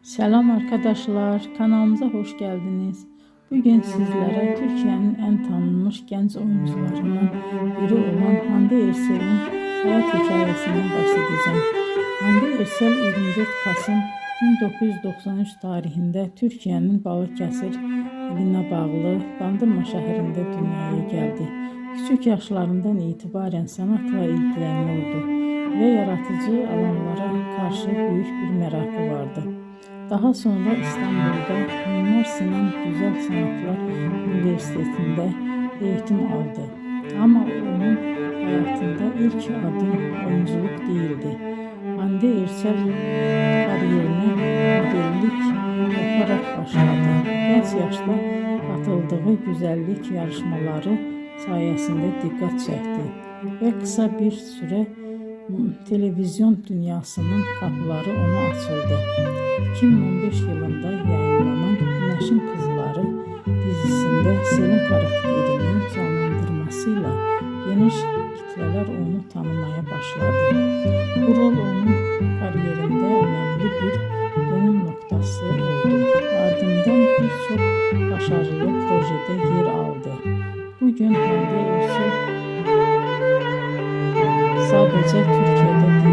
Selam arkadaşlar, kanalımıza hoş geldiniz. Bugün sizlere Türkiye'nin en tanınmış genç oyuncularından biri olan Hande Erçel'in hayat hikayesinden bahsedeceğim. Hande Erçel 24 Kasım 1993 tarihinde Türkiye'nin Balıkesir iline bağlı Bandırma şehrinde dünyaya geldi. Küçük yaşlarından itibaren sanatla ilgileniyordu ve yaratıcı alanlara karşı büyük bir merakı vardı. Daha sonra İstanbul'da Mimar Sinan Güzel Sanatlar Üniversitesi'nde eğitim aldı. Ama onun hayatında ilk adım oyunculuk değildi. Hande Erçel kariyerine modellik yaparak başladı. Genç yaşta katıldığı güzellik yarışmaları sayesinde dikkat çekti ve kısa bir süre televizyon dünyasının kapıları ona açıldı. 2015 yılında yayınlanan Güneşin Kızları dizisinde Selin karakterinin canlandırmasıyla geniş kitleler onu tanımaya başladı. Bu rol onun kariyerinde önemli bir dönüm noktası oldu. Ardından birçok başarılı projede yer aldı. Bugün Hande Erçel sadece Türkiye'de değil,